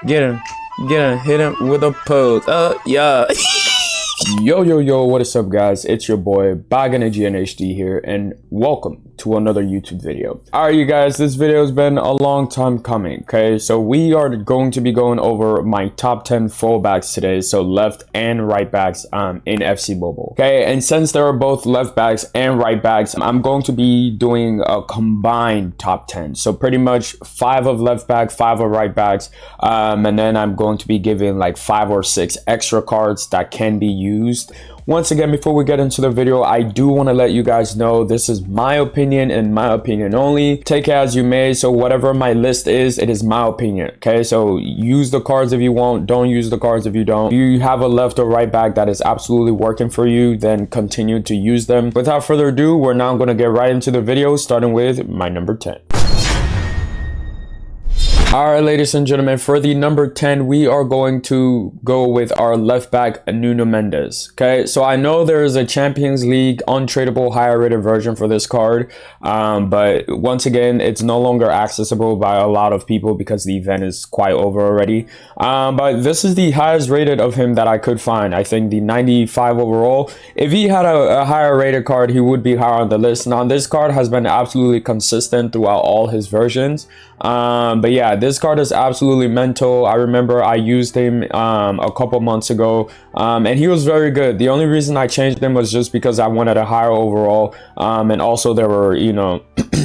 Get him. Get him. Hit him with a pose. Yeah. Yo, what is up, guys? It's your boy HD here, and welcome to another YouTube video. Alright, you guys, this video has been a long time coming. Okay, so we are going to be going over my top 10 fullbacks today, so left and right backs in FC Mobile. Okay, and since there are both left backs and right backs, I'm going to be doing a combined top 10. So pretty much 5 of left back, 5 of right backs, and then I'm going to be giving like 5 or 6 extra cards that can be used. Once again, before we get into the video, I do want to let you guys know this is my opinion and my opinion only. Take it as you may. So whatever my list is, it is my opinion. Okay, so use the cards if you want, don't use the cards if you don't. If you have a left or right back that is absolutely working for you, then continue to use them. Without further ado, we're now going to get right into the video, starting with my number 10. Alright, ladies and gentlemen, for the number 10, we are going to go with our left back, Nuno Mendes. Okay, so I know there is a Champions League untradeable higher rated version for this card, but once again, it's no longer accessible by a lot of people because the event is quite over already. But this is the highest rated of him that I could find. I think the 95 overall. If he had a higher rated card, he would be higher on the list. Now, this card has been absolutely consistent throughout all his versions. But yeah, this card is absolutely mental. I remember I used him a couple months ago, and he was very good. The only reason I changed him was just because I wanted a higher overall, and also there were, you know,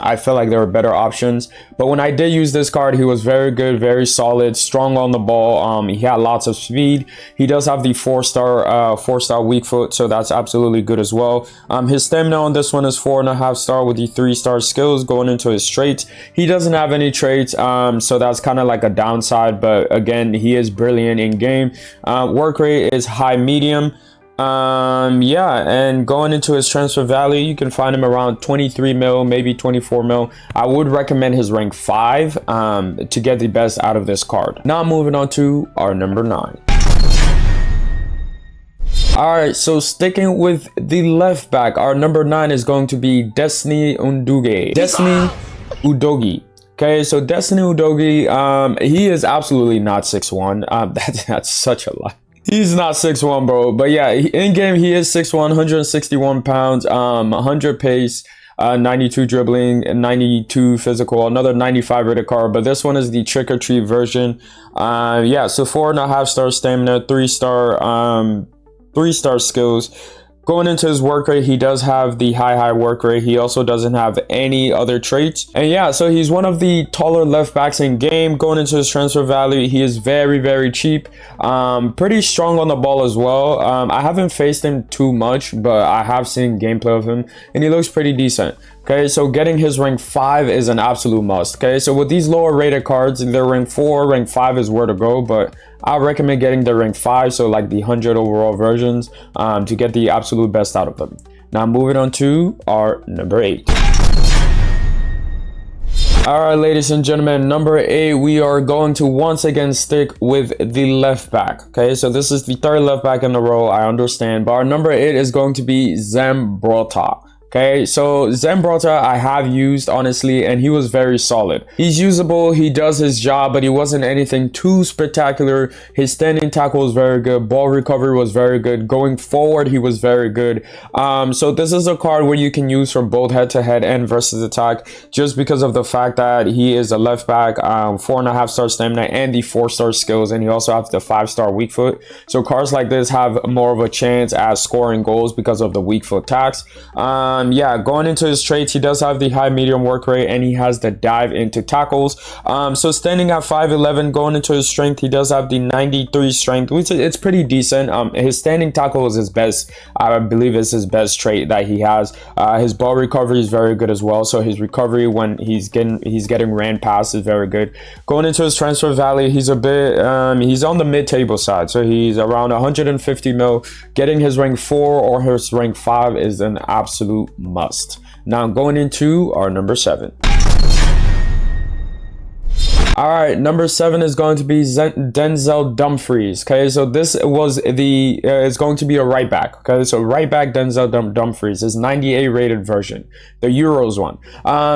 I felt like there were better options. But when I did use this card, he was very good, very solid, strong on the ball. He had lots of speed. He does have the 4-star weak foot, so that's absolutely good as well. His stamina on this one is 4.5 star with the 3-star skills going into his traits. He doesn't have any traits, so that's kind of like a downside, but again, he is brilliant in game. Work rate is high medium. Yeah, and going into his transfer value, you can find him around 23 mil, maybe 24 mil. I would recommend his rank 5 to get the best out of this card. Now moving on to our number 9. Alright, so sticking with the left back, our number 9 is going to be Destiny Udogie. Okay, so Destiny Udogie, he is absolutely not 6'1". That's such a lie. He's not 6'1", bro. But yeah, in game he is 6'1", 161 pounds, 100 pace, 92 dribbling, and 92 physical, another 95 rated card. But this one is the trick or treat version. Yeah, so 4.5 star stamina, 3-star skills. Going into his work rate, he does have the high work rate. He also doesn't have any other traits. And yeah, so he's one of the taller left backs in game. Going into his transfer value, he is very cheap. Pretty strong on the ball as well. I haven't faced him too much, but I have seen gameplay of him, and he looks pretty decent. Okay, so getting his rank 5 is an absolute must. Okay, so with these lower rated cards, their rank 4, rank 5 is where to go, but I recommend getting the rank 5, so like the 100 overall versions, to get the absolute best out of them. Now moving on to our number 8. Alright, ladies and gentlemen, number 8, we are going to once again stick with the left back. Okay, so this is the third left back in a row, I understand, but our number 8 is going to be Zambrotta. Okay, so Zambrotta I have used, honestly, and he was very solid. He's usable, he does his job, but he wasn't anything too spectacular. His standing tackle was very good, ball recovery was very good, going forward he was very good. So this is a card where you can use for both head-to-head and versus attack, just because of the fact that he is a left back, 4.5 star stamina and the 4-star skills, and he also has the 5-star weak foot. So cards like this have more of a chance at scoring goals because of the weak foot tax. Yeah, going into his traits, he does have the high medium work rate, and he has the dive into tackles. So standing at 5'11", going into his strength, he does have the 93 strength, which it's pretty decent. His standing tackle is his best, I believe is his best trait that he has. His ball recovery is very good as well, so his recovery when he's getting ran past is very good. Going into his transfer value, he's a bit he's on the mid-table side, so he's around 150 mil. Getting his rank 4 or his rank 5 is an absolute must. Now going into our number 7. All right, number 7 is going to be Denzel Dumfries. Okay, so this was the is going to be a right back. Okay, so right back Denzel Dumfries is 98 rated version, the Euros one.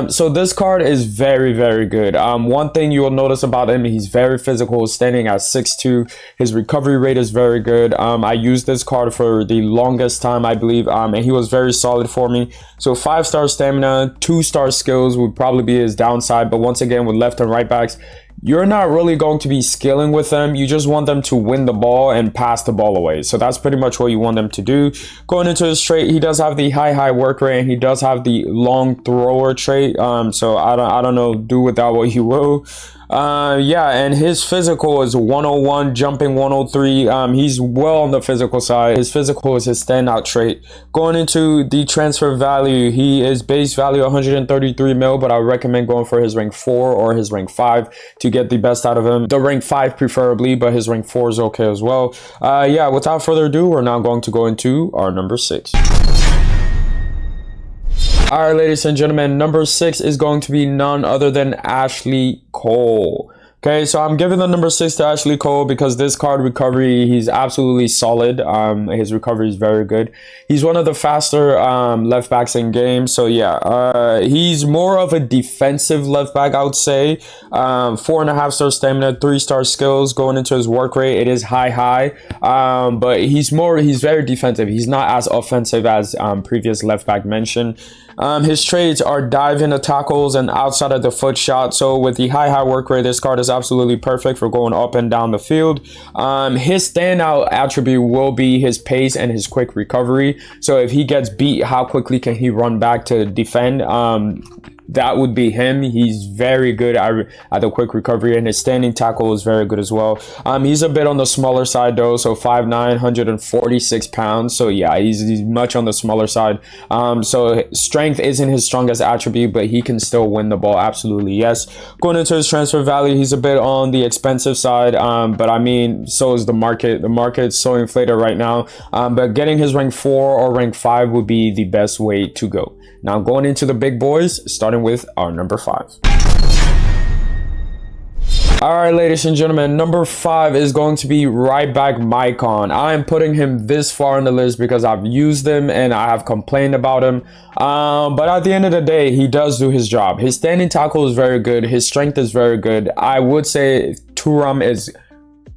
So this card is very, very good. One thing you will notice about him, he's very physical, standing at 6'2". His recovery rate is very good. I used this card for the longest time, I believe, and he was very solid for me. So 5-star stamina, 2-star skills would probably be his downside, but once again, with left and right backs, you're not really going to be skilling with them. You just want them to win the ball and pass the ball away. So that's pretty much what you want them to do. Going into his trait, he does have the high work rate, and he does have the long thrower trait. So I don't know, do with that what you will. Yeah, and his physical is 101, jumping 103. He's well on the physical side. His physical is his standout trait. Going into the transfer value, he is base value 133 mil, but I recommend going for his rank 4 or his rank 5 to get the best out of him. The rank 5 preferably, but his rank 4 is okay as well. Yeah, without further ado, we're now going to go into our number 6. All right, ladies and gentlemen, number 6 is going to be none other than Ashley Cole. Okay, so I'm giving the number 6 to Ashley Cole because this card recovery, he's absolutely solid. His recovery is very good. He's one of the faster left backs in game. So yeah, he's more of a defensive left back, I would say. 4.5-star stamina, 3-star skills. Going into his work rate, it is high. But he's very defensive. He's not as offensive as previous left back mentioned. His traits are dive into tackles and outside of the foot shot. So with the high work rate, this card is absolutely perfect for going up and down the field. His standout attribute will be his pace and his quick recovery. So if he gets beat, how quickly can he run back to defend? That would be him. He's very good at the quick recovery, and his standing tackle is very good as well. He's a bit on the smaller side though, so 5'9", 146 pounds. So yeah, he's much on the smaller side. So strength isn't his strongest attribute, but he can still win the ball. Absolutely, yes. Going into his transfer value, he's a bit on the expensive side, but I mean, so is the market. The market's so inflated right now. But getting his rank 4 or rank 5 would be the best way to go. Now going into the big boys, starting with our number 5. All right, ladies and gentlemen, number 5 is going to be right back Maicon. I am putting him this far on the list because I've used him and I have complained about him. But at the end of the day, he does do his job. His standing tackle is very good. His strength is very good. I would say Thuram is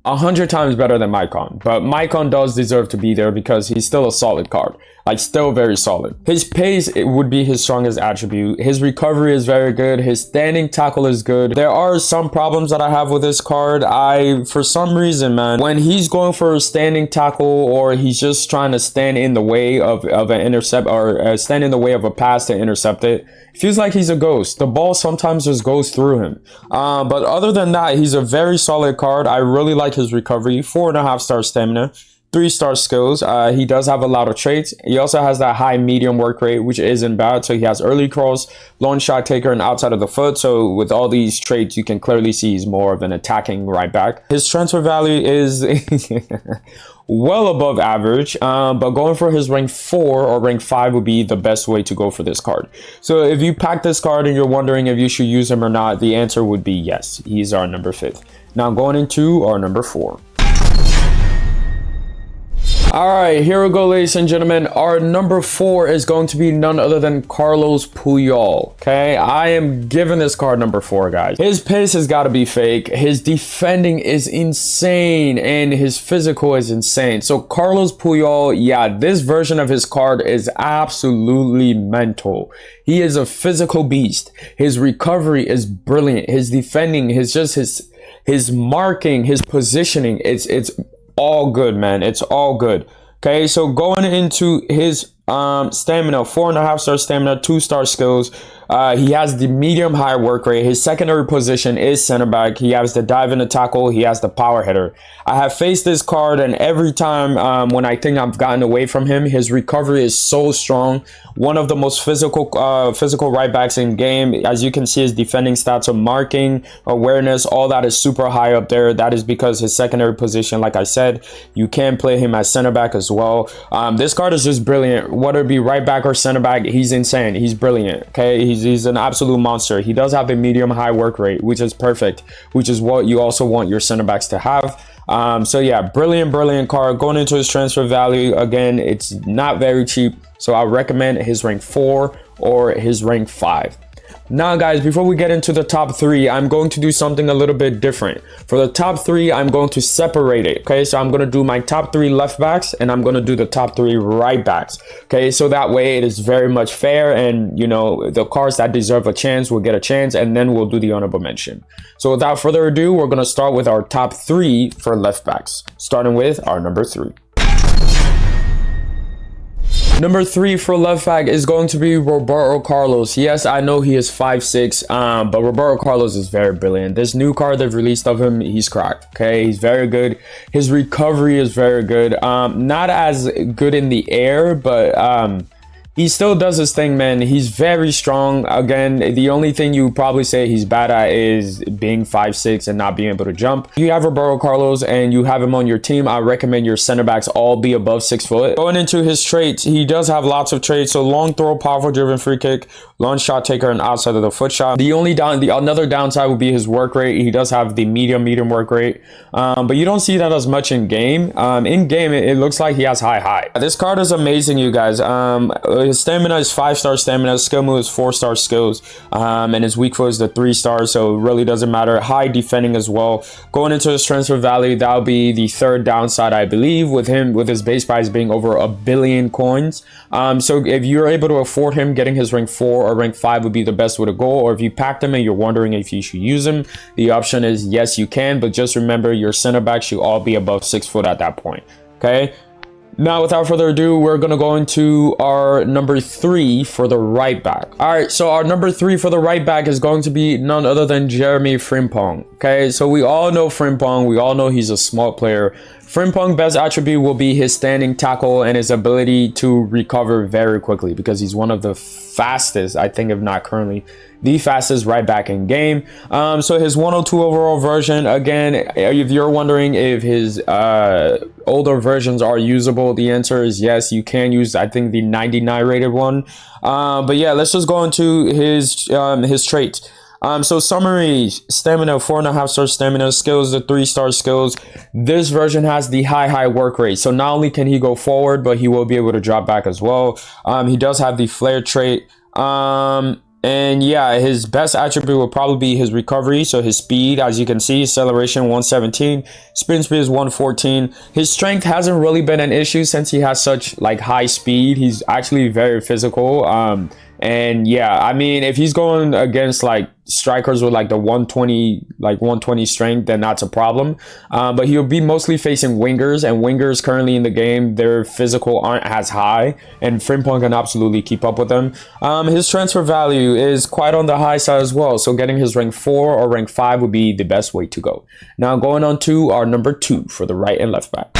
100 times better than Maicon, but Maicon does deserve to be there because he's still a solid card, like still very solid. His pace, it would be his strongest attribute. His recovery is very good. His standing tackle is good. There are some problems that I have with this card. For some reason, man, when he's going for a standing tackle or he's just trying to stand in the way of an intercept or stand in the way of a pass to intercept it, feels like he's a ghost. The ball sometimes just goes through him. But other than that, he's a very solid card. I really like his recovery. 4.5-star stamina, 3-star skills. He does have a lot of traits. He also has that high medium work rate, which isn't bad. So he has early cross, long shot taker, and outside of the foot. So with all these traits, you can clearly see he's more of an attacking right back. His transfer value is well above average, but going for his rank 4 or rank 5 would be the best way to go for this card. So if you pack this card and you're wondering if you should use him or not, the answer would be yes. He's our number 5th. Now going into our number 4. All right, here we go, ladies and gentlemen. Our number 4 is going to be none other than Carlos Puyol. Okay, I am giving this card number 4, guys. His pace has got to be fake. His defending is insane, and his physical is insane. So Carlos Puyol, yeah, this version of his card is absolutely mental. He is a physical beast. His recovery is brilliant. His defending, his marking, his positioning, it's all good, man. It's all good. Okay, so going into his stamina, 4.5-star stamina, 2-star skills. He has the medium high work rate. His secondary position is center back. He has the dive in the tackle. He has the power hitter. I have faced this card, and every time when I think I've gotten away from him, his recovery is so strong. One of the most physical right backs in game. As you can see, his defending stats are marking, awareness, all that is super high up there. That is because his secondary position, like I said, you can play him as center back as well. This card is just brilliant. whether it be right back or center back, he's insane. He's brilliant. Okay, he's an absolute monster. He does have a medium high work rate, which is perfect, which is what you also want your center backs to have. So yeah, brilliant card. Going into his transfer value, again, it's not very cheap, so I recommend his rank 4 or his rank 5. Now guys, before we get into the top 3, I'm going to do something a little bit different. For the top 3, I'm going to separate it. Okay, so I'm going to do my top 3 left backs and I'm going to do the top 3 right backs. Okay, so that way it is very much fair, and you know, the cards that deserve a chance will get a chance, and then we'll do the honorable mention. So without further ado, we're going to start with our top 3 for left backs, starting with our number 3. Number 3 for left back is going to be Roberto Carlos. Yes, I know he is 5'6", but Roberto Carlos is very brilliant. This new card they've released of him, he's cracked. Okay, he's very good. His recovery is very good. Not as good in the air, but he still does his thing, man. He's very strong. Again, the only thing you probably say he's bad at is being 5'6" and not being able to jump. If you have Roberto Carlos and you have him on your team, I recommend your center backs all be above 6 foot. Going into his traits, he does have lots of traits. So long throw, powerful driven free kick, long shot taker, and outside of the foot shot. Another downside would be his work rate. He does have the medium work rate, but you don't see that as much in game. In game, it looks like he has high. This card is amazing, you guys. His stamina is 5-star stamina, skill move is 4-star skills, and his weak foot is the 3-star, so it really doesn't matter. High defending as well. Going into his transfer value, that'll be the third downside, I believe, with his base price being over 1 billion coins. So if you're able to afford him, getting his rank 4 or rank 5 would be the best way to go. Or if you packed him and you're wondering if you should use him, the option is yes, you can, but just remember your center back should all be above 6 foot at that point. Okay, now without further ado, we're gonna go into our number 3 for the right back. All right, so our number 3 for the right back is going to be none other than Jeremy Frimpong. Okay, so we all know Frimpong, we all know he's a smart player. Frimpong's best attribute will be his standing tackle and his ability to recover very quickly, because he's one of the fastest, I think, if not currently the fastest right back in game. So his 102 overall version, again, if you're wondering if his older versions are usable, the answer is yes, you can use, I think, the 99 rated one. But yeah, let's just go into his traits. So summary: stamina, 4.5-star stamina, skills, the 3-star skills. This version has the high work rate, so not only can he go forward, but he will be able to drop back as well. He does have the flare trait. And yeah, his best attribute will probably be his recovery. So his speed, as you can see, acceleration 117, sprint speed is 114. His strength hasn't really been an issue since he has such like high speed. He's actually very physical. And yeah, I mean, if he's going against like strikers with like the 120 strength, then that's a problem. But he'll be mostly facing wingers, and wingers currently in the game, their physical aren't as high, and Frimpong can absolutely keep up with them. His transfer value is quite on the high side as well, so getting his rank 4 or rank 5 would be the best way to go. Now going on to our number 2 for the right and left back.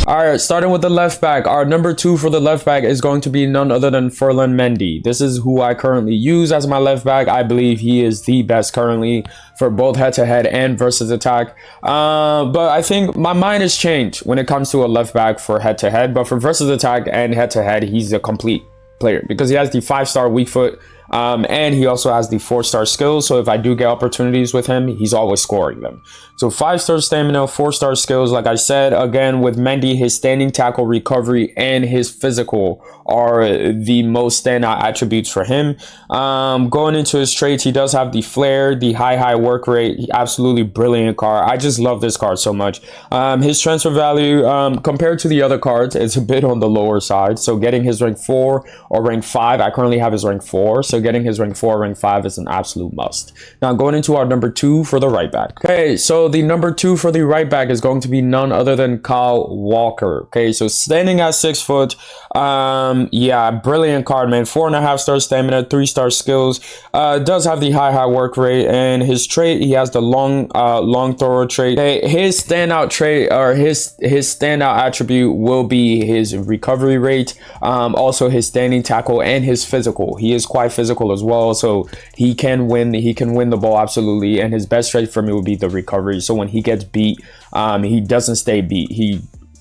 All right, starting with the left back, our number 2 for the left back is going to be none other than Ferland Mendy. This is who I currently use as my left back. I believe he is the best currently for both head-to-head and versus attack. But I think my mind has changed when it comes to a left back for head-to-head. But for versus attack and head-to-head, he's a complete player because he has the 5-star weak foot. And he also has the 4-star skills, so if I do get opportunities with him, he's always scoring them. So 5-star stamina, 4-star skills. Like I said, again, with Mendy, his standing tackle, recovery, and his physical are the most standout attributes for him. Going into his traits, he does have the flair, the high work rate. Absolutely brilliant card. I just love this card so much. His transfer value, compared to the other cards, it's a bit on the lower side. So getting his rank 4 or rank 5, I currently have his rank 4. So getting his rank 4 or rank 5 is an absolute must. Now going into our number 2 for the right back. Okay, so the number 2 for the right back is going to be none other than Kyle Walker. Okay, so standing at 6 foot, yeah, brilliant card, man. 4.5-star stamina, 3-star skills. Does have the high work rate, and his trait, he has the long thrower trait. Okay, his standout trait, or his standout attribute, will be his recovery rate, also his standing tackle, and his physical. He is quite physical as well, so he can win the ball absolutely. And his best trait for me would be the recovery. So when he gets beat, he doesn't stay beat. He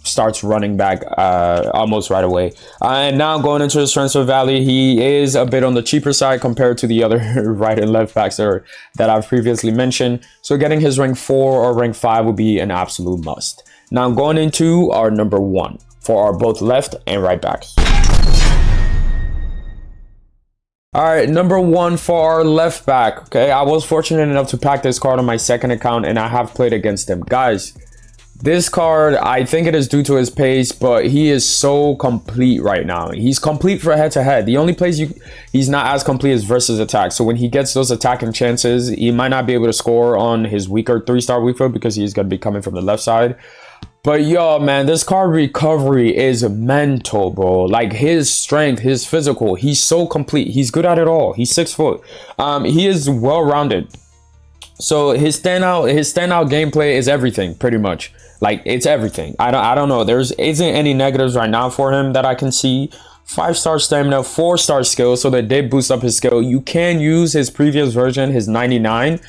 starts running back almost right away. And now going into his transfer value, he is a bit on the cheaper side compared to the other right and left backs that I've previously mentioned. So getting his rank 4 or rank 5 would be an absolute must. Now going into our number 1 for our both left and right backs. All right, number 1 for our left back. Okay, I was fortunate enough to pack this card on my second account, and I have played against him. Guys, this card, I think it is due to his pace, but he is so complete right now. He's complete for head-to-head. The only place he's not as complete is versus attack. So when he gets those attacking chances, he might not be able to score on his weaker 3-star weak foot because he's going to be coming from the left side. But yo, man, this card recovery is mental, bro. Like his strength, his physical, he's so complete. He's good at it all. He's 6 foot. He is well-rounded. So his standout gameplay is everything, pretty much. Like it's everything. I don't know. There isn't any negatives right now for him that I can see. 5-star stamina, 4-star skill, so they did boost up his skill. You can use his previous version, his 99,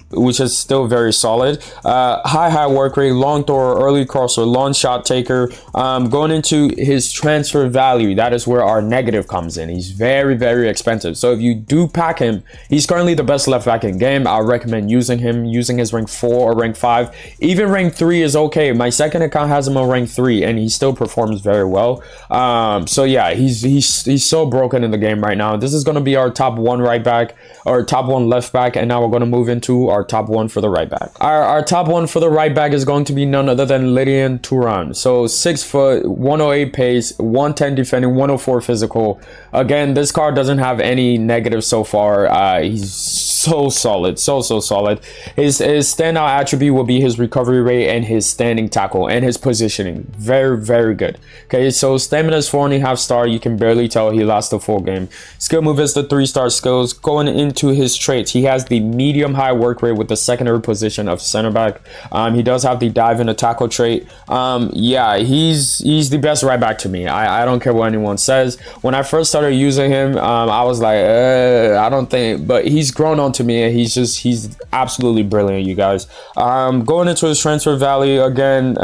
which is still very solid. High work rate, long thrower, early crosser, long shot taker. Going into his transfer value, that is where our negative comes in. He's very, very expensive. So if you do pack him, he's currently the best left back in game. I recommend using him, using his rank 4 or rank 5. Even rank 3 is okay. My second account has him on rank 3, and he still performs very well. So yeah, he's so broken in the game right now. This is going to be our top 1 right back, or top 1 left back, and now we're going to move into our top 1 for the right back. Our top 1 for the right back is going to be none other than Lydian Turan. So 6 foot, 108 pace, 110 defending, 104 physical. Again, this card doesn't have any negatives so far. He's so solid, so solid. His standout attribute will be his recovery rate and his standing tackle and his positioning. Very, very good. Okay, so stamina is 4.5 star. You can barely tell he lost the full game. Skill move is the 3-star skills. Going into his traits, he has the medium high work rate with the secondary position of center back. He does have the dive and a tackle trait. Yeah, he's the best right back to me. I don't care what anyone says. When I first started using him, I was like, I don't think, but he's grown on to me, and he's absolutely brilliant, you guys. Going into his transfer value again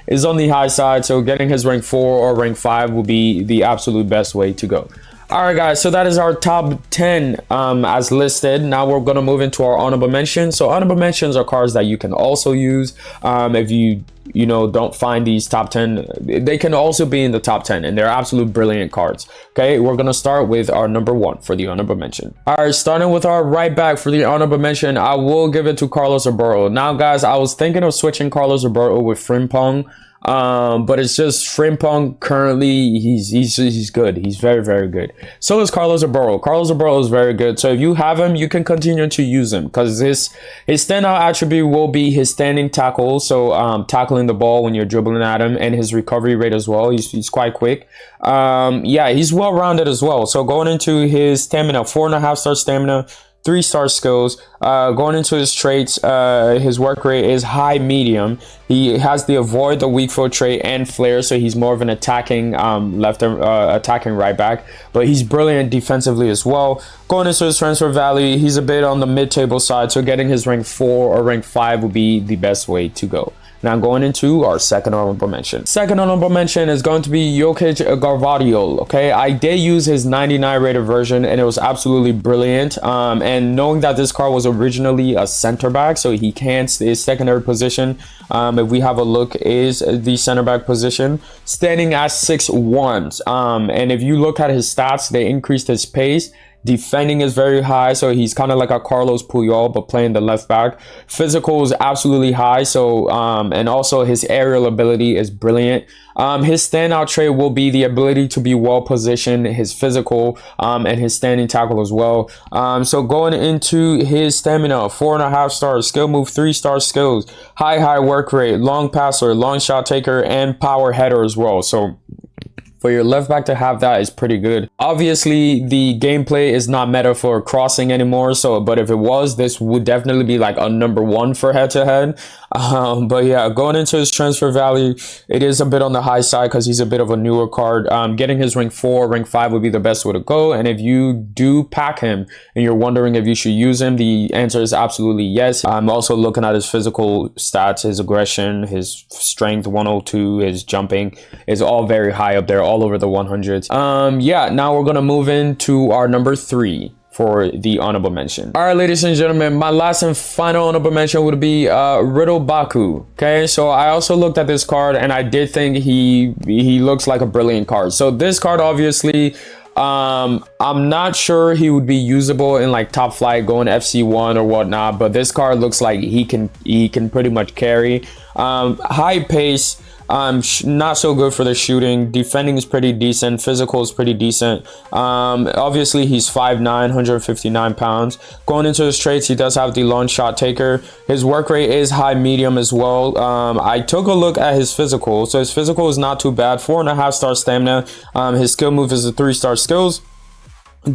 is on the high side, so getting his rank 4 or rank 5 will be the absolute best way to go. All right, guys, so that is our top 10 as listed. Now we're going to move into our honorable mentions. So honorable mentions are cards that you can also use if you know, don't find these top 10. They can also be in the top 10, and they're absolute brilliant cards. Okay, we're going to start with our number 1 for the honorable mention. All right, starting with our right back for the honorable mention, I will give it to Carlos Alberto. Now, guys, I was thinking of switching Carlos Alberto with Frimpong. But it's just Frimpong currently, he's good. He's very, very good. So is Carlos Alberto. Carlos Alberto is very good. So if you have him, you can continue to use him, because his standout attribute will be his standing tackle. So tackling the ball when you're dribbling at him, and his recovery rate as well. He's quite quick. Yeah, he's well rounded as well. So going into his stamina, 4.5-star stamina, 3-star skills. Going into his traits, his work rate is high medium. He has the avoid the weak foot trait and flare, so he's more of an attacking attacking right back, but he's brilliant defensively as well. Going into his transfer value, he's a bit on the mid-table side, so getting his rank 4 or rank 5 would be the best way to go. Now going into our second honorable mention. Second honorable mention is going to be Jokic Garvadiol. Okay, I did use his 99 rated version, and it was absolutely brilliant. And knowing that this card was originally a center back, so he can't stay his secondary position. If we have a look, is the center back position standing at 6'1". And if you look at his stats, they increased his pace. Defending is very high, so he's kind of like a Carlos Puyol, but playing the left back. Physical is absolutely high, so and also his aerial ability is brilliant. His standout trait will be the ability to be well positioned, his physical, and his standing tackle as well. So going into his stamina, 4.5 stars, skill move, 3-star skills, high work rate, long passer, long shot taker, and power header as well. So For your left back to have that is pretty good. Obviously, the gameplay is not meta for crossing anymore. So, but if it was, this would definitely be like a number one for head to head. But yeah, going into his transfer value, it is a bit on the high side because he's a bit of a newer card. Getting his rank 4, rank 5 would be the best way to go. And if you do pack him and you're wondering if you should use him, the answer is absolutely yes. I'm also looking at his physical stats, his aggression, his strength 102, his jumping is all very high up there, all over the 100s. Yeah, now we're gonna move into our number 3 for the honorable mention. All right, ladies and gentlemen, my last and final honorable mention would be Riddle Baku. Okay, so I also looked at this card and I did think he looks like a brilliant card. So this card, obviously, I'm not sure he would be usable in like top flight going FC1 or whatnot, but this card looks like he can pretty much carry. High pace, not so good for the shooting. Defending is pretty decent. Physical is pretty decent. Obviously he's 5'9", 159 pounds. Going into his traits, he does have the launch shot taker. His work rate is high medium as well. I took a look at his physical, so his physical is not too bad. 4.5 star stamina. His skill move is a 3-star skills.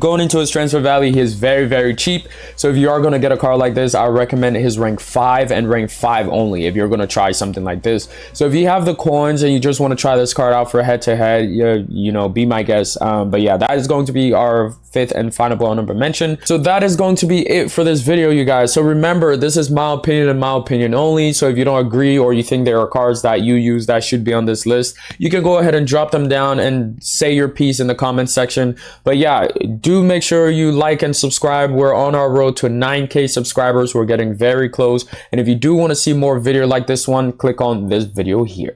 Going into his transfer value, he is very cheap. So if you are going to get a card like this, I recommend his rank 5 and rank 5 only if you're going to try something like this. So if you have the coins and you just want to try this card out for head to head, you know, be my guest. But yeah, that is going to be our 5th and final honorable mention. So that is going to be it for this video, you guys. So remember, this is my opinion and my opinion only. So if you don't agree or you think there are cards that you use that should be on this list, you can go ahead and drop them down and say your piece in the comment section. But yeah, do make sure you like and subscribe. We're on our road to 9K subscribers. We're getting very close. And if you do want to see more video like this one, click on this video here.